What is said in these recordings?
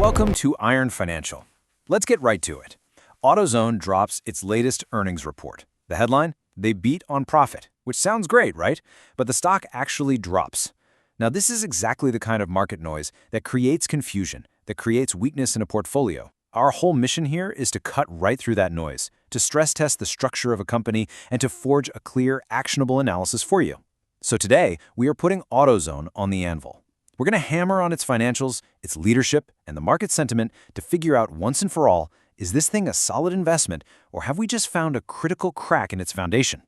Welcome to Iron Financial. Let's get right to it. AutoZone drops its latest earnings report. The headline? They beat on profit, which sounds great, right? But the stock actually drops. Now, this is exactly the kind of market noise that creates confusion, that creates weakness in a portfolio. Our whole mission here is to cut right through that noise, to stress test the structure of a company, and to forge a clear, actionable analysis for you. So today, we are putting AutoZone on the anvil. We're going to hammer on its financials, its leadership, and the market sentiment to figure out once and for all, is this thing a solid investment, or have we just found a critical crack in its foundation?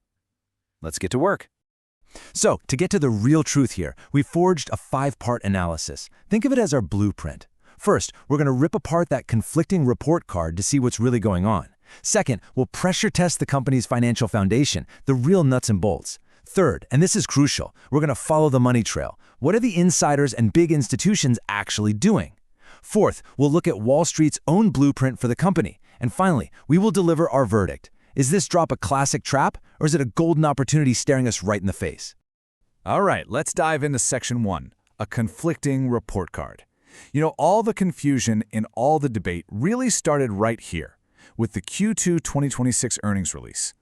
Let's get to work. So, to get to the real truth here, we forged a 5-part analysis. Think of it as our blueprint. First, we're going to rip apart that conflicting report card to see what's really going on. Second, we'll pressure test the company's financial foundation, the real nuts and bolts. Third, and this is crucial, we're going to follow the money trail. What are the insiders and big institutions actually doing? Fourth, we'll look at Wall Street's own blueprint for the company. And finally, we will deliver our verdict. Is this drop a classic trap, or is it a golden opportunity staring us right in the face? All right, let's dive into Section 1, a conflicting report card. You know, all the confusion in all the debate really started right here, with the Q2 2026 earnings release.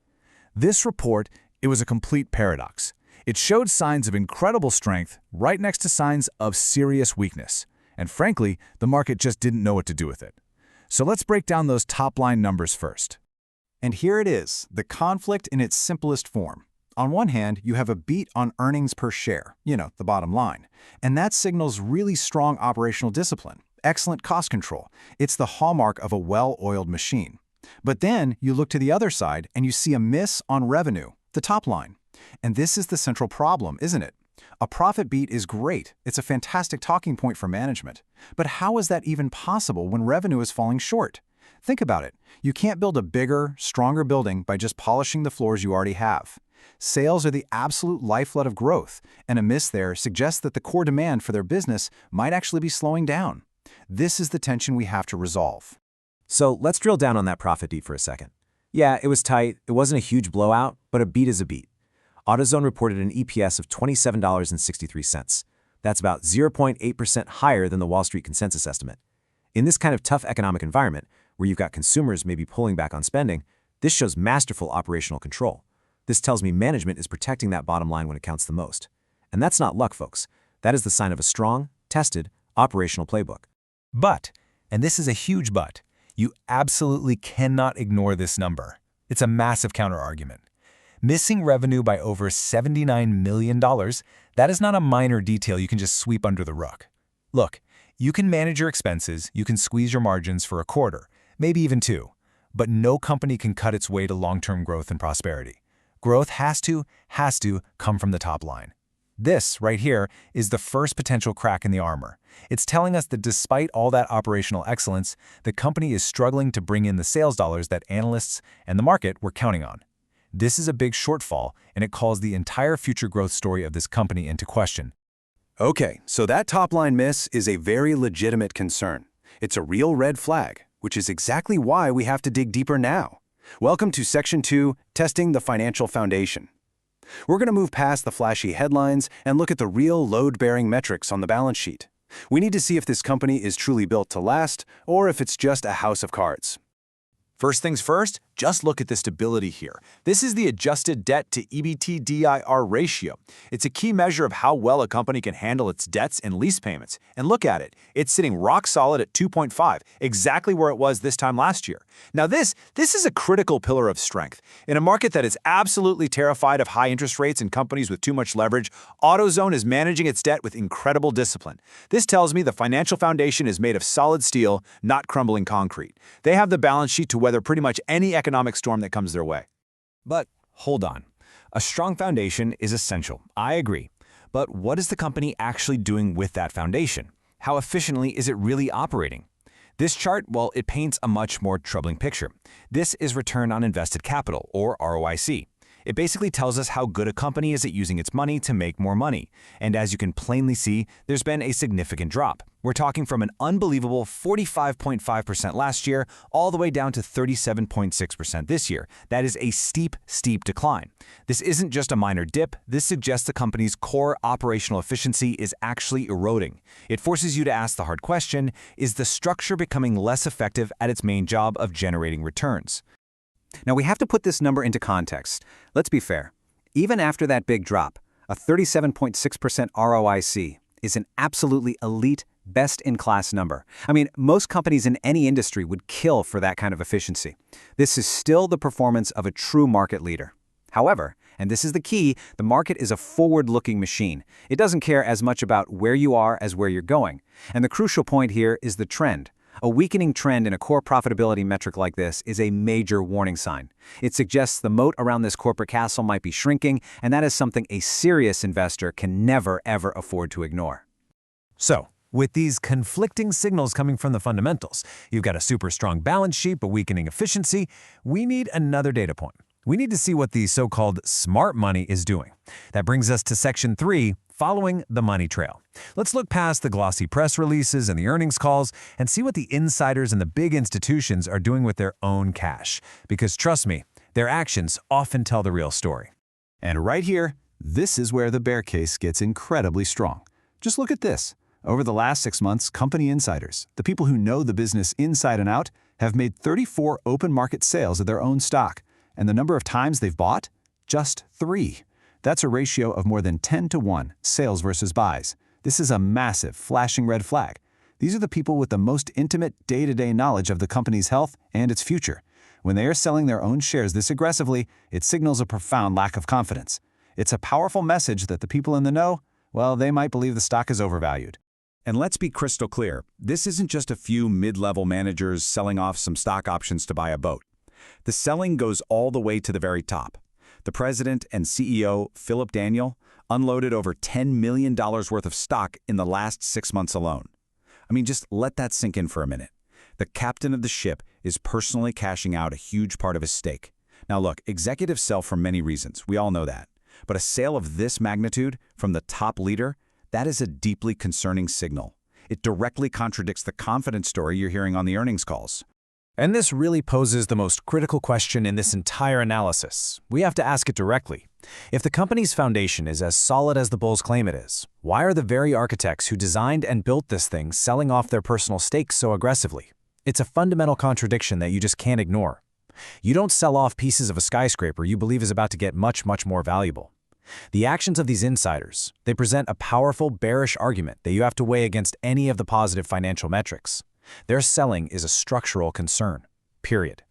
This report, it was a complete paradox. It showed signs of incredible strength right next to signs of serious weakness. And frankly, the market just didn't know what to do with it. So let's break down those top-line numbers first. And here it is, the conflict in its simplest form. On one hand, you have a beat on earnings per share, the bottom line. And that signals really strong operational discipline, excellent cost control. It's the hallmark of a well-oiled machine. But then you look to the other side and you see a miss on revenue, the top line. And this is the central problem, isn't it? A profit beat is great. It's a fantastic talking point for management. But how is that even possible when revenue is falling short? Think about it. You can't build a bigger, stronger building by just polishing the floors you already have. Sales are the absolute lifeblood of growth, and a miss there suggests that the core demand for their business might actually be slowing down. This is the tension we have to resolve. So let's drill down on that profit beat for a second. Yeah, it was tight, it wasn't a huge blowout, but a beat is a beat. AutoZone reported an EPS of $27.63. That's about 0.8% higher than the Wall Street consensus estimate. In this kind of tough economic environment, where you've got consumers maybe pulling back on spending, this shows masterful operational control. This tells me management is protecting that bottom line when it counts the most. And that's not luck, folks. That is the sign of a strong, tested, operational playbook. But, and this is a huge but, you absolutely cannot ignore this number. It's a massive counterargument. Missing revenue by over $79 million, that is not a minor detail you can just sweep under the rug. Look, you can manage your expenses, you can squeeze your margins for a quarter, maybe even 2, but no company can cut its way to long-term growth and prosperity. Growth has to come from the top line. This, right here, is the first potential crack in the armor. It's telling us that despite all that operational excellence, the company is struggling to bring in the sales dollars that analysts and the market were counting on. This is a big shortfall, and it calls the entire future growth story of this company into question. Okay, so that top-line miss is a very legitimate concern. It's a real red flag, which is exactly why we have to dig deeper now. Welcome to Section 2, Testing the Financial Foundation. We're going to move past the flashy headlines and look at the real load-bearing metrics on the balance sheet. We need to see if this company is truly built to last or if it's just a house of cards. First things first, just look at the stability here. This is the adjusted debt to EBITDA ratio. It's a key measure of how well a company can handle its debts and lease payments. And look at it. It's sitting rock solid at 2.5, exactly where it was this time last year. Now this is a critical pillar of strength. In a market that is absolutely terrified of high interest rates and companies with too much leverage, AutoZone is managing its debt with incredible discipline. This tells me the financial foundation is made of solid steel, not crumbling concrete. They have the balance sheet to weather pretty much any economic storm that comes their way. But hold on. A strong foundation is essential. I agree. But what is the company actually doing with that foundation? How efficiently is it really operating? This chart, well, it paints a much more troubling picture. This is return on invested capital, or ROIC. It basically tells us how good a company is at using its money to make more money. And as you can plainly see, there's been a significant drop. We're talking from an unbelievable 45.5% last year all the way down to 37.6% this year. That is a steep, steep decline. This isn't just a minor dip. This suggests the company's core operational efficiency is actually eroding. It forces you to ask the hard question, is the structure becoming less effective at its main job of generating returns? Now, we have to put this number into context. Let's be fair. Even after that big drop, a 37.6% ROIC is an absolutely elite, best-in-class number. I mean, most companies in any industry would kill for that kind of efficiency. This is still the performance of a true market leader. However, and this is the key, the market is a forward-looking machine. It doesn't care as much about where you are as where you're going. And the crucial point here is the trend. A weakening trend in a core profitability metric like this is a major warning sign. It suggests the moat around this corporate castle might be shrinking, and that is something a serious investor can never, ever afford to ignore. So, with these conflicting signals coming from the fundamentals, you've got a super strong balance sheet but weakening efficiency, we need another data point. We need to see what the so-called smart money is doing. That brings us to Section 3, following the money trail. Let's look past the glossy press releases and the earnings calls and see what the insiders and the big institutions are doing with their own cash. Because trust me, their actions often tell the real story. And right here, this is where the bear case gets incredibly strong. Just look at this. Over the last 6 months, company insiders, the people who know the business inside and out, have made 34 open market sales of their own stock. And the number of times they've bought? Just 3. That's a ratio of more than 10 to 1, sales versus buys. This is a massive, flashing red flag. These are the people with the most intimate day-to-day knowledge of the company's health and its future. When they are selling their own shares this aggressively, it signals a profound lack of confidence. It's a powerful message that the people in the know, well, they might believe the stock is overvalued. And let's be crystal clear, this isn't just a few mid-level managers selling off some stock options to buy a boat. The selling goes all the way to the very top. The president and CEO, Philip Daniel, unloaded over $10 million worth of stock in the last 6 months alone. I mean, just let that sink in for a minute. The captain of the ship is personally cashing out a huge part of his stake. Now look, executives sell for many reasons, we all know that. But a sale of this magnitude from the top leader, that is a deeply concerning signal. It directly contradicts the confidence story you're hearing on the earnings calls. And this really poses the most critical question in this entire analysis. We have to ask it directly. If the company's foundation is as solid as the bulls claim it is, why are the very architects who designed and built this thing selling off their personal stakes so aggressively? It's a fundamental contradiction that you just can't ignore. You don't sell off pieces of a skyscraper you believe is about to get much, much more valuable. The actions of these insiders, they present a powerful bearish argument that you have to weigh against any of the positive financial metrics. Their selling is a structural concern, period.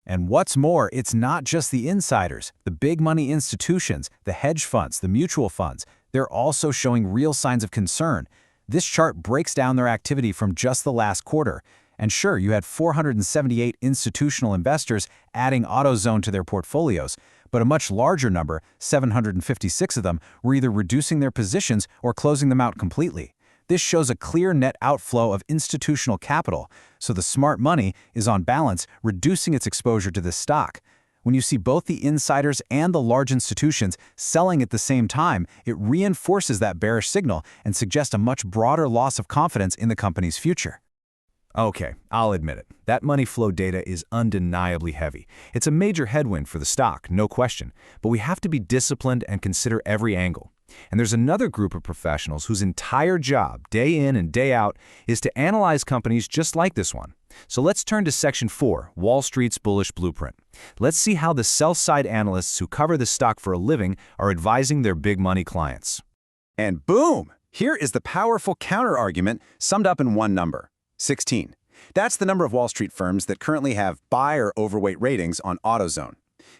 And what's more, it's not just the insiders, the big money institutions, the hedge funds, the mutual funds. They're also showing real signs of concern. This chart breaks down their activity from just the last quarter. And sure, you had 478 institutional investors adding AutoZone to their portfolios, but a much larger number, 756 of them, were either reducing their positions or closing them out completely. This shows a clear net outflow of institutional capital, so the smart money is on balance reducing its exposure to this stock. When you see both the insiders and the large institutions selling at the same time, it reinforces that bearish signal and suggests a much broader loss of confidence in the company's future. Okay, I'll admit it. That money flow data is undeniably heavy. It's a major headwind for the stock, no question, but we have to be disciplined and consider every angle. And there's another group of professionals whose entire job, day in and day out, is to analyze companies just like this one. So let's turn to Section 4, Wall Street's Bullish Blueprint. Let's see how the sell-side analysts who cover the stock for a living are advising their big money clients. And boom! Here is the powerful counter-argument summed up in one number, 16. That's the number of Wall Street firms that currently have buy or overweight ratings on AutoZone.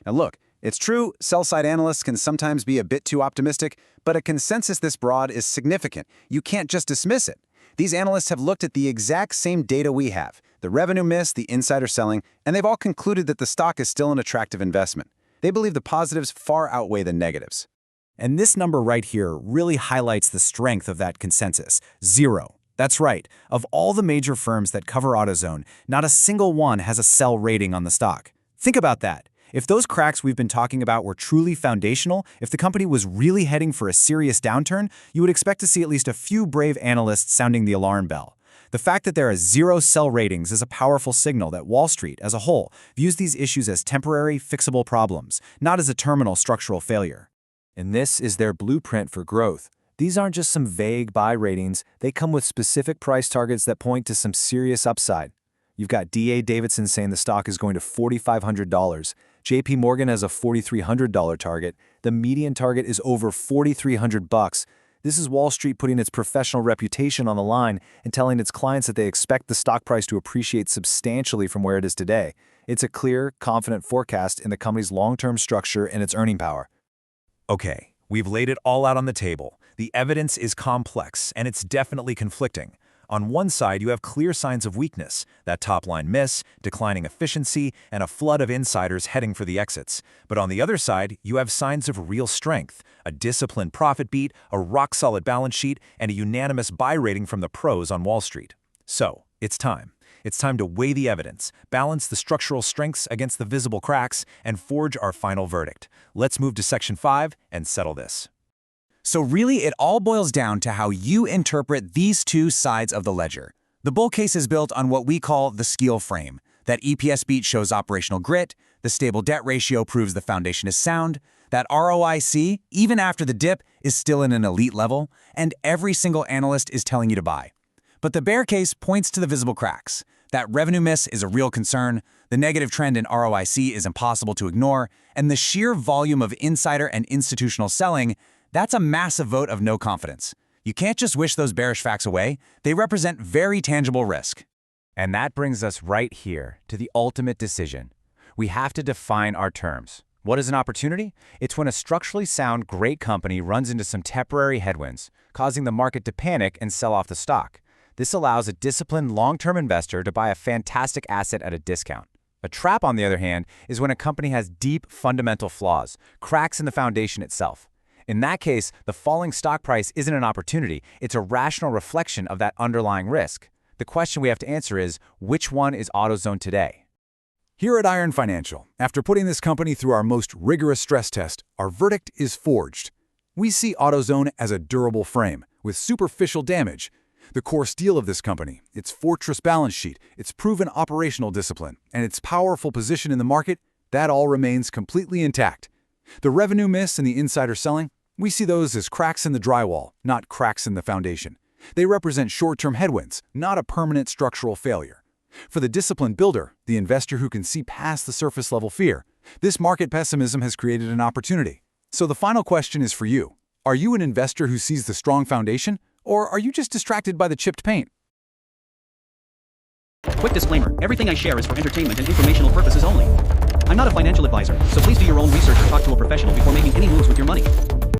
Now look, it's true, sell-side analysts can sometimes be a bit too optimistic, but a consensus this broad is significant. You can't just dismiss it. These analysts have looked at the exact same data we have, the revenue miss, the insider selling, and they've all concluded that the stock is still an attractive investment. They believe the positives far outweigh the negatives. And this number right here really highlights the strength of that consensus, 0. That's right. Of all the major firms that cover AutoZone, not a single one has a sell rating on the stock. Think about that. If those cracks we've been talking about were truly foundational, if the company was really heading for a serious downturn, you would expect to see at least a few brave analysts sounding the alarm bell. The fact that there are 0 sell ratings is a powerful signal that Wall Street, as a whole, views these issues as temporary, fixable problems, not as a terminal structural failure. And this is their blueprint for growth. These aren't just some vague buy ratings, they come with specific price targets that point to some serious upside. You've got D.A. Davidson saying the stock is going to $4,500. J.P. Morgan has a $4,300 target. The median target is over $4,300. This is Wall Street putting its professional reputation on the line and telling its clients that they expect the stock price to appreciate substantially from where it is today. It's a clear, confident forecast in the company's long-term structure and its earning power. Okay, we've laid it all out on the table. The evidence is complex, and it's definitely conflicting. On one side, you have clear signs of weakness, that top-line miss, declining efficiency, and a flood of insiders heading for the exits. But on the other side, you have signs of real strength, a disciplined profit beat, a rock-solid balance sheet, and a unanimous buy rating from the pros on Wall Street. So, it's time. It's time to weigh the evidence, balance the structural strengths against the visible cracks, and forge our final verdict. Let's move to Section 5 and settle this. So really, it all boils down to how you interpret these two sides of the ledger. The bull case is built on what we call the Skeel frame. That EPS beat shows operational grit, the stable debt ratio proves the foundation is sound, that ROIC, even after the dip, is still in an elite level, and every single analyst is telling you to buy. But the bear case points to the visible cracks. That revenue miss is a real concern, the negative trend in ROIC is impossible to ignore, and the sheer volume of insider and institutional selling, that's a massive vote of no confidence. You can't just wish those bearish facts away. They represent very tangible risk. And that brings us right here to the ultimate decision. We have to define our terms. What is an opportunity? It's when a structurally sound, great company runs into some temporary headwinds, causing the market to panic and sell off the stock. This allows a disciplined long-term investor to buy a fantastic asset at a discount. A trap, on the other hand, is when a company has deep fundamental flaws, cracks in the foundation itself. In that case, the falling stock price isn't an opportunity, it's a rational reflection of that underlying risk. The question we have to answer is, which one is AutoZone today? Here at Iron Financial, after putting this company through our most rigorous stress test, our verdict is forged. We see AutoZone as a durable frame, with superficial damage. The core steel of this company, its fortress balance sheet, its proven operational discipline, and its powerful position in the market, that all remains completely intact. The revenue miss and the insider selling, we see those as cracks in the drywall, not cracks in the foundation. They represent short-term headwinds, not a permanent structural failure. For the disciplined builder, the investor who can see past the surface-level fear, this market pessimism has created an opportunity. So the final question is for you. Are you an investor who sees the strong foundation, or are you just distracted by the chipped paint? Quick disclaimer, everything I share is for entertainment and informational purposes only. I'm not a financial advisor, so please do your own research or talk to a professional before making any moves with your money.